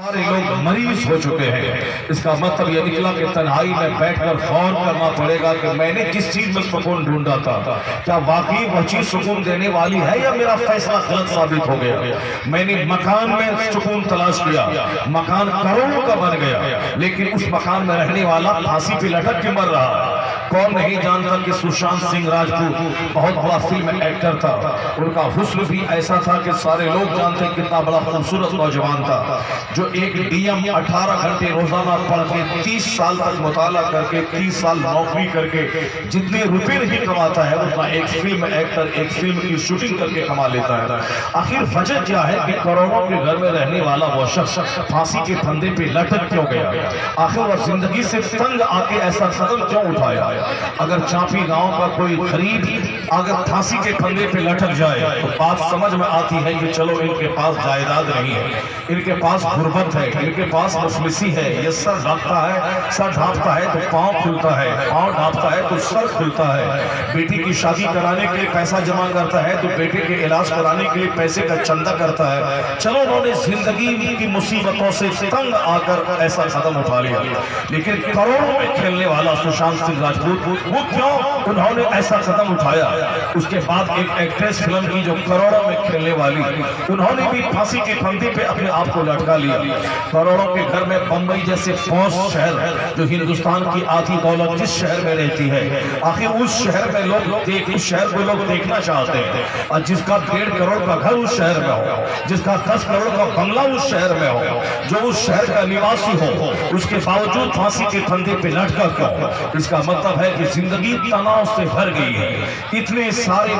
سارے لوگ مریض ہو چکے ہیں۔ اس کا مطلب یہ نکلا کہ تنہائی میں بیٹھ کر غور کرنا پڑے گا کہ میں نے کس چیز میں سکون ڈھونڈا تھا، کیا واقعی وہ چیز سکون دینے والی ہے یا میرا فیصلہ غلط ثابت ہو گیا۔ میں نے مکان میں سکون تلاش کیا، مکان کروڑوں کا بن گیا، لیکن اس مکان میں رہنے والا پھانسی پہ لٹک کے مر رہا۔ کون نہیں جانتا کہ سشانت سنگھ راجپوت بہت بڑا فلم ایکٹر تھا، ان کا حسن بھی ایسا تھا کہ سارے لوگ جانتے ہیں کتنا بڑا خوبصورت نوجوان تھا، جو ایک ڈی ایم 18 گھنٹے روزانہ پڑھ کے 30 سال تک مطالعہ کر کے 30 سال نوکری کر کے جتنے روپے نہیں کماتا ہے اتنا ایک فلم ایکٹر ایک فلم کی شوٹنگ کر کے کما لیتا ہے۔ آخر وجہ کیا ہے کہ کروڑوں کے گھر میں رہنے والا وہ شخص پھانسی کے پھندے پہ لٹک کیوں گیا؟ آخر وہ زندگی سے تنگ آ کے ایسا قدم کیوں اٹھایا؟ اگر چانپی گاؤں کا کوئی غریب اگر پھانسی کے پھندے پہ لٹک جائے تو بات سمجھ میں آتی ہے کہ چلو ان کے پاس جائیداد نہیں ہے، ان کے پاس غربت ہے، ان کے پاس مفلسی ہے، یہ سر ڈھانپتا ہے تو پاؤں کھلتا ہے، پاؤں ڈھانپتا ہے تو سر کھلتا ہے، بیٹی کی شادی کرانے کے لیے پیسہ جمع کرتا ہے تو بیٹے کے علاج کرانے کے لیے پیسے کا چندہ کرتا ہے۔ چلو انہوں نے زندگی کی مصیبتوں سے تنگ آ کر ایسا قدم اٹھا لیا، لیکن کروڑوں میں کھیلنے والا سشانت سنگھ راجپوت وہ کیوں انہوں نے ایسا قدم اٹھایا؟ اس کے بعد ایک ایکٹریس فلم کی جو کروڑوں میں کھیلنے والی، انہوں نے بھی پھانسی کے پھندے پہ اپنے آپ کو لٹکا لیا۔ کروڑوں کے گھر میں بمبئی جیسے پوش شہر جو ہندوستان کی آدھی دولت جس شہر میں رہتی ہے، آخر اس شہر میں اس شہر کو لوگ دیکھنا چاہتے ہیں، اور جس کا 1.5 کروڑ کا گھر اس شہر میں ہو، جس کا 10 کروڑ کا بنگلہ اس شہر میں ہو، جو اس شہر کا نواسی ہو، اس کے باوجود پھانسی کے پھندے پہ لٹکا کیوں؟ اس کا مطلب ہے کہ زندگی تناؤ سے بھر گئی ہے، اتنے سارے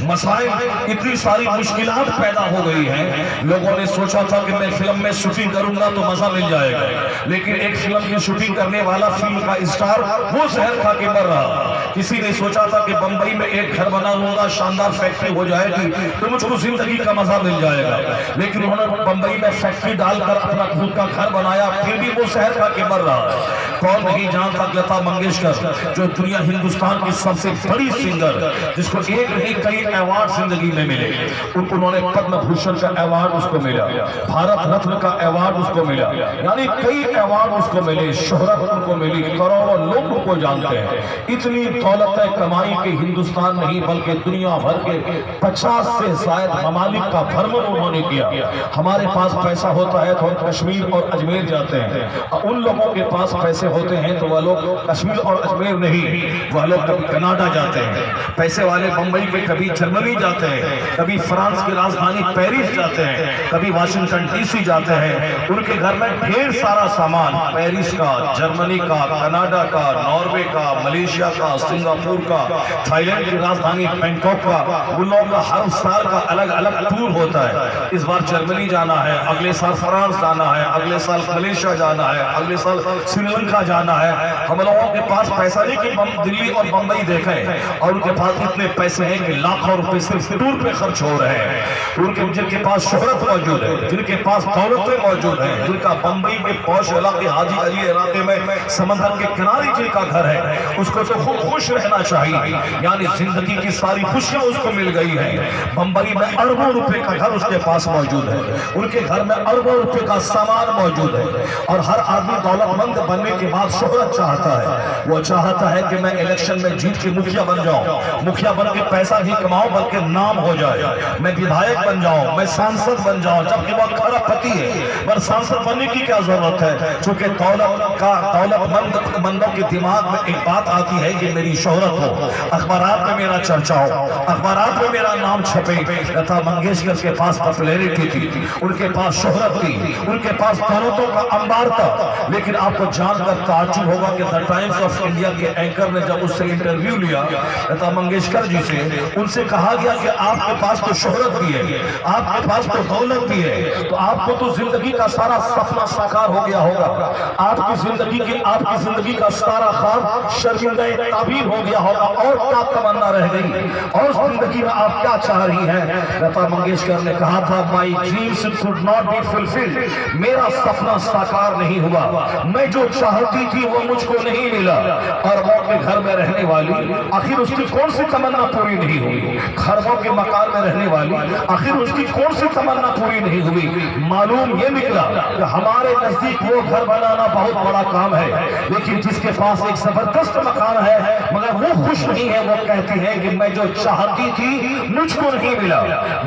مسائل، اتنی ساری مشکلات پیدا ہو گئی ہیں۔ لوگوں نے سوچا تھا کہ میں فلم میں شوٹنگ کروں گا تو مزہ مل جائے گا، لیکن ایک فلم کی شوٹنگ کرنے والا فلم کا اسٹار وہ زہر کھا کے مر رہا۔ کسی نے سوچا تھا کہ بمبئی میں ایک گھر بنا لوں گا، شاندار فیکٹری ہو جائے گی تو مجھ کو زندگی کا مزہ مل جائے گا، لیکن انہوں نے بمبئی میں فیکٹری ڈال کر اپنا خود کا گھر بنایا، پھر بھی وہ زہر کھا کے مر رہا۔ کون نہیں جانتا لتا منگیشکر جو دنیا ہندوستان کی سب سے بڑی سنگر، جس کو ایک نہیں کئی ایوارڈ زندگی میں ملے، انہوں نے پدم بھوشن کا ایوارڈ اس کو ملا، بھارت رتن کا ایوارڈ اس کو ملا، یعنی کئی ایوارڈ اس کو ملے، شہرت ان کو ملی، کروڑوں لوگ ان کو جانتے ہیں۔ اتنی دولت کمائی کے ہندوستان نہیں بلکہ دنیا بھر کے 50 سے زائد ممالک کا بھرمن انہوں نے کیا۔ ہمارے پاس پیسہ ہوتا ہے تو ہم کشمیر اور اجمیر جاتے ہیں، ان لوگوں کے پاس پیسے ہوتے ہیں تو وہ لوگ کشمیر اور اجمیر نہیں، وہ لوگ کبھی کینیڈا جاتے ہیں، پیسے والے بمبئی کے کبھی جرمنی جاتے ہیں، کبھی فرانس کی راجدھانی پیرس جاتے ہیں، کبھی واشنگٹن ڈی سی جاتے ہیں، ان کے گھر میں ڈھیر سارا سامان پیرس کا، جرمنی کا، کینیڈا کا، ناروے کا، ملیشیا کا، سنگاپور کا، تھائی لینڈ کی راجدھانی بینکاک کا، ان لوگوں کا ہر سال کا الگ الگ ٹور ہوتا ہے۔ اس بار جرمنی جانا ہے، اگلے سال فرانس جانا ہے، اگلے سال ملیشیا جانا ہے، اگلے سال سری لنکا جانا ہے۔ ہم لوگوں کے پاس پیسہ نہیں کہ دلی اور بمبئی دیکھیں، اور ان کے پاس اتنے پیسے ہیں کہ لاکھوں روپے صرف ٹور پہ خرچ ہو رہے ہیں۔ جن کے پاس شہرت موجود ہے، جن کے پاس دولتیں موجود ہیں، جن کا بمبئی کے پوش علاقے حاجی علی علاقے میں سمندر کے کنارے جن کا گھر ہے، اس کو تو خوب خوش رہنا چاہیے، یعنی زندگی کی ساری خوشیاں اس کو مل گئی ہیں۔ بمبئی میں اربوں روپے کا گھر اس کے پاس موجود ہے، ان کے گھر میں اربوں روپے کا سامان موجود ہے، اور ہر آدمی دولت مند بننے کے بعد شہرت چاہتا ہے۔ وہ چاہتا ہے کہ میں الیکشن میں جیت کے مکھیا بن جاؤں، مکھیا بن کے پیسہ ہی کماؤں بلکہ نام ہو جائے، میں ودھایک بن جاؤں، میں سانسد بن جاؤں، جبکہ وہ کھڑا پتی ہے، پر سانسد بننے کی کیا ضرورت ہے؟ چونکہ دولت مندوں کے دماغ میں ایک بات آتی ہے کہ میری شہرت ہو، اخبارات میں میرا چرچا ہو، اخبارات میں میرا نام چھپے۔ لتا منگیشکر کے پاس پاپولیرٹی تھی، ان کے پاس شہرت تھی، ان کے پاس دولتوں کا انبار تھا، لیکن آپ کو جان کر تعجب ہوگا کہ دی ٹائمز آف انڈیا کے اینکر نے جب اس سے انٹرویو لیا لتا منگیشکر جی سے، ان سے کہا گیا کہ آپ کے پاس تو شہرت بھی ہے، آپ کے پاس تو دولت بھی ہے، تو آپ کو تو زندگی کا سارا سپنا ساکار ہو گیا ہوگا، آپ کی زندگی کا سارا خواب شرمندہ ताबीर हो गया होगा और क्या तमन्ना रह गई और जिंदगी में आप क्या चाह रही हैं। लता मंगेशकर ने कहा था my dreams could not be fulfilled, मेरा सपना साकार नहीं हुआ, मैं जो चाहती थी वो मुझको नहीं मिला। अरबों के घर में रहने वाली आखिर उसकी कौन सी तमन्ना पूरी नहीं हुई, खरबों के मकान में रहने वाली आखिर उसकी कौन सी तमन्ना पूरी नहीं हुई। मालूम ये निकला कि हमारे नजदीक वो घर बनाना बहुत बड़ा काम है, लेकिन जिसके पास एक जबरदस्त मकान है मगर वो खुश नहीं है, वो कहती है कि मैं जो चाहती थी मुझको नहीं मिला।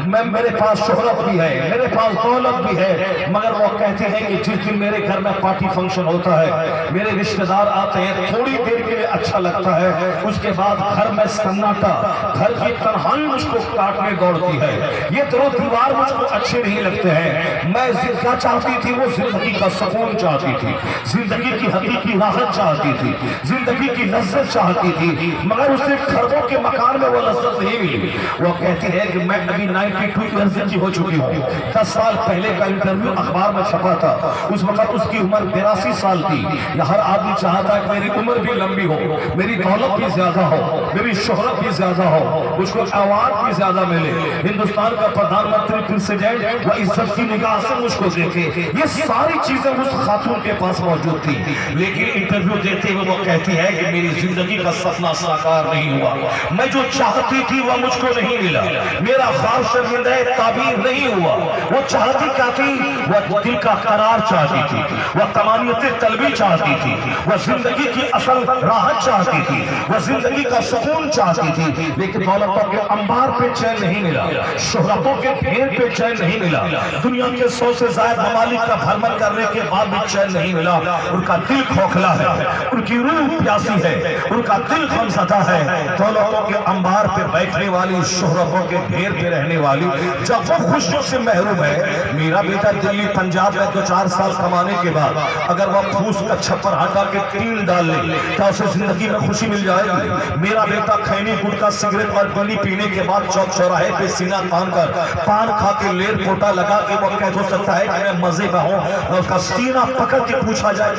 मैं मेरे पास शोहरत भी है, मेरे पास दौलत भी है, मगर वो कहते हैं कि जिस दिन मेरे घर में पार्टी फंक्शन होता है, मेरे रिश्तेदार आते हैं, थोड़ी देर के लिए अच्छा लगता है, उसके बाद घर में सन्नाटा, घर की तन्हाई मुझको काटने दौड़ती है, ये दो दीवार मुझको अच्छे नहीं लगते हैं। मैं क्या चाहती थी, वो जिंदगी का सुकून चाहती थी, जिंदगी की हकीकी राहत चाहती थी, जिंदगी की लज्जत चाहती थी, मगर उसे खरबों के मकान में वो लज्जत नहीं मिली। वो कहती है कि मैं अभी 92 ईयर्स की हो चुकी हूँ, 10 साल पहले का इंटरव्यू अखबार में छपा था, उस वक्त उसकी उम्र 82 साल थी। हर आदमी चाहता है कि मेरी उम्र भी लंबी हो, मेरी दौलत भी ज्यादा हो, मेरी शोहरत भी ज्यादा हो, उसको अवार्ड भी ज्यादा मिले, हिंदुस्तान का प्रधानमंत्री प्रेसिडेंट वो इज्जत की निगाह से मुझको देखे। ये सारी चीजें उस खातून के पास मौजूद थी, लेकिन इंटरव्यू देते हुए वो कहती है कि मेरी जिंदगी का सपना साकार नहीं हुआ, मैं जो चाहती थी वो मुझको नहीं मिला, मेरा ख्वाब शर्मिंदा ताबीर नहीं हुआ। वो चाहती क्या थी, वो दिल का करार चाहती थी, वो तमानियत तलबी चाहती थी, वो जिंदगी की असल राहत चाहती थी, वो जिंदगी का सुकून चाहती थी, लेकिन दौलतों के अंबार पे चैन नहीं मिला, शोहरतों के ढेर पे चैन नहीं मिला, दुनिया के 100 से ज्यादा ममालिक का भ्रमण करने के बाद भी चैन नहीं मिला। उनका दिल खोखला है, उनकी रूह प्यासी है, उनका दिल गमज़दा है। दौलतों के अंबार पे बैठने वाली, शोहरतों के ढेर पे रहने वाली, जब वो खुशियों से महरूम है। मेरा बेटा दिल्ली पंजाब में 2-4 साल कमाने के बाद अगर वह फूस का छप्पर हटा के टीन डाल ले तो उसे जिंदगी में खुशी मिल जाएगी। मेरा बेटा खैनी गुटखा सिगरेट और बीड़ी पीने के बाद चौक चौराहे पे सीना तान कर पान खा के लेर पोटा लगा के वो कह हो सकता है कि मैं मजे में हूं, उसका सीना पकड़ के पूछा जाए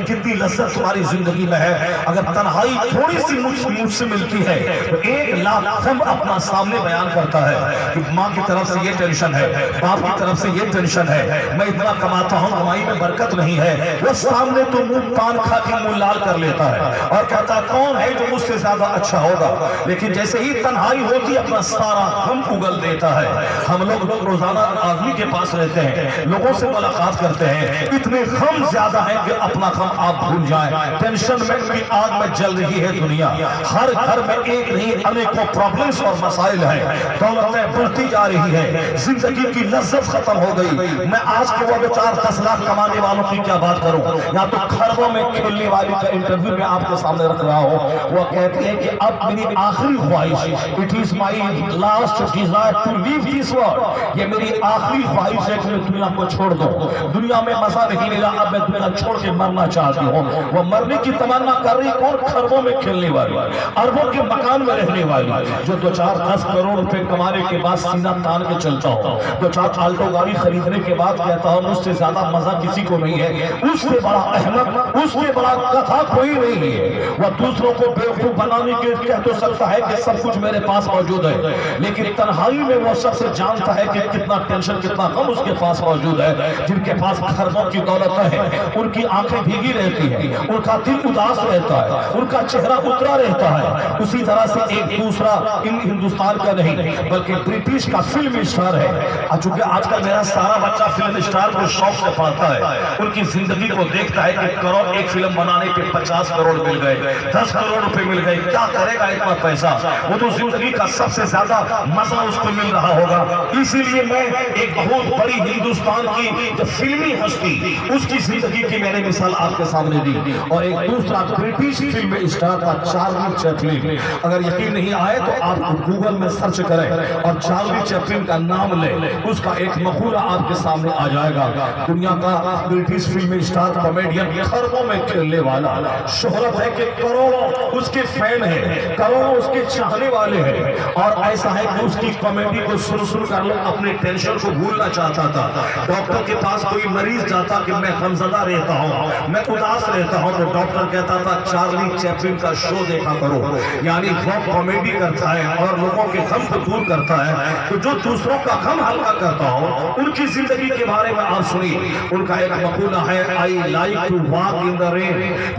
कितनी लज्जत तुम्हारी जिंदगी में है। अगर तन्हाई थोड़ी सी मुझसे मिलती है तो 1 लाख हम अपना सामने बयान करता है कि माँ की तरफ से ये टेंशन है, बाप की तरफ से ये टेंशन है, मैं इतना कमाता हूँ कमाई में बरकत नहीं है। वो सामने तो मुंह पान खा के मुंह लाल कर लेता है और कहता है कौन है जो मुझसे ज्यादा अच्छा होगा। लेकिन जैसे ही तन्हाई होती अपना सारा हम उगल देता है। हम लोग रोजाना आदमी के पास रहते हैं, लोगों से मुलाकात करते हैं, इतने गम ज्यादा है कि अपना गम आप भूल जाएं। टेंशन में की आग में जल रही है दुनिया, हर घर में एक नहीं अनेकों प्रॉब्लम्स और मसाइल है, दौलतें बढ़ती जा रही है, जिंदगी की लज्जत खत्म हो गई। मैं आज के वो 4-10 लाख कमाने वालों की क्या बात करूं, या तो खरबों में खेलने वाली का इंटरव्यू में आपके सामने रख रहा हूं। वो कहती है कि अब मेरी आखिरी ख्वाहिश, it is my last desire to leave this world, ये मेरी आखिरी ख्वाहिश है कि मैं दुनिया को छोड़ दूं, दुनिया में मजा नहीं मिला, अब मैं दुनिया छोड़ के मरना चाहती हूँ। वो मरने की तमन्ना कर रही कौन, खरबों में खेलने वाली, अरबों के मकान में रहने वाली, जो 2-4-10 करोड़ रुपए कमाने के बाद सीना तान के चलता हो, 2-4 आल्टो गाड़ी खरीदने के बाद कहता हूँ मुझसे ज्यादा मजा किसी को नहीं है, उससे बड़ा अहमक, उससे बड़ा कथा कोई नहीं है। वह दूसरों को बेवकूफ बनाने के कह तो सकता है कि सब कुछ मेरे पास मौजूद है, लेकिन तन्हाई में वो सबसे जानता है कि कितना टेंशन कितना गम उसके पास मौजूद है। जिनके पास खरबों की दौलत है उनकी आंखें भीगी रहती है, उनका दिल उदास रहता है, उनका चेहरा उतरा रहता है। उसी तरह से एक दूसरा इन हिंदुस्तान का नहीं बल्कि ब्रिटिश का फिल्म स्टार है। चूंकि आजकल मेरा सारा बच्चा फिल्म स्टार को शौक से पाता है, उनकी जिंदगी को देखता है कि करोड़ एक फिल्म बनाने पे 50 करोड़ मिल गए, 10 करोड़ रुपए मिल गए, क्या करेगा इतना पैसा, वो तो जिंदगी का सबसे ज्यादा मजा उसको मिल रहा होगा। इसीलिए मैं एक बहुत बड़ी हिंदुस्तान की जो फिल्मी हस्ती उसकी जिंदगी की मैंने मिसाल आपके सामने दी, और एक दूसरा ब्रिटिश फिल्म स्टार था चार्ली चैपलिन। अगर यकीन नहीं आए तो आप गूगल में सर्च करें और चार्ली चैपलिन का नाम लें, उसका एक मकूला आपके सामने आ जाएगा। दुनिया का ब्रिटिश फिल्म स्टार कॉमेडियन, खरबों में खेलने वाला, शोहरत है कि करोड़ों उसके फैन हैं, करोड़ों उसके चाहने वाले हैं, और ऐसा है कि उसकी कॉमेडी को सुन कर लोग अपने टेंशन को भूलना चाहता था। डॉक्टर के पास कोई मरीज जाता कि मैं गमज़दा रहता हूँ, मैं उदास रहता हूँ, तो डॉक्टर कहता था चार्ली चैपलिन का शो देखा करो, यानी वो कॉमेडी करता है और लोगों के गम को दूर करता है। तो जो दूसरों का गम हल्का करता हो, उनकी जिंदगी के बारे में आप सुनिए। उनका एक मकूला है, I like to walk in the rain,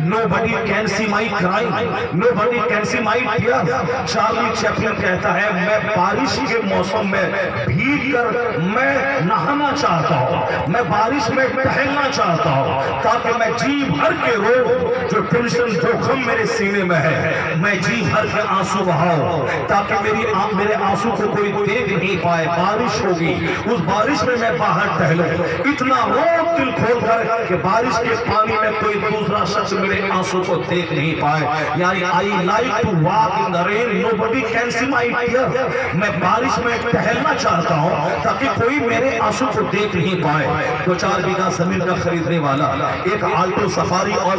nobody can see my crime, nobody can see my tears. Charlie Chaplin कहता है, मैं बारिश के मौसम में भीग कर मैं नहाना चाहता हूँ, मैं बारिश में टहलना चाहता हूँ, ताकि मैं जी भर के रोग जो टेंशन जोखम मेरे सीने में है, मैं जी भर के आंसू बहाऊं, ताकि मेरे आंसू को कोई देख नहीं पाए। बारिश होगी, उस बारिश में मैं बाहर टहलूं, इतना रो दिल खोल कर कि बारिश के पानी में कोई दूसरा शख्स मेरे आंसू को देख नहीं पाए। यानी I like to walk in the rain, nobody can see my tears. मैं बारिश में टहलना चाहता हूं ताकि कोई मेरे आंसू को देख नहीं पाए। 2-4 बीघा जमीन का खरीदने वाला एक आल्टो सफारी और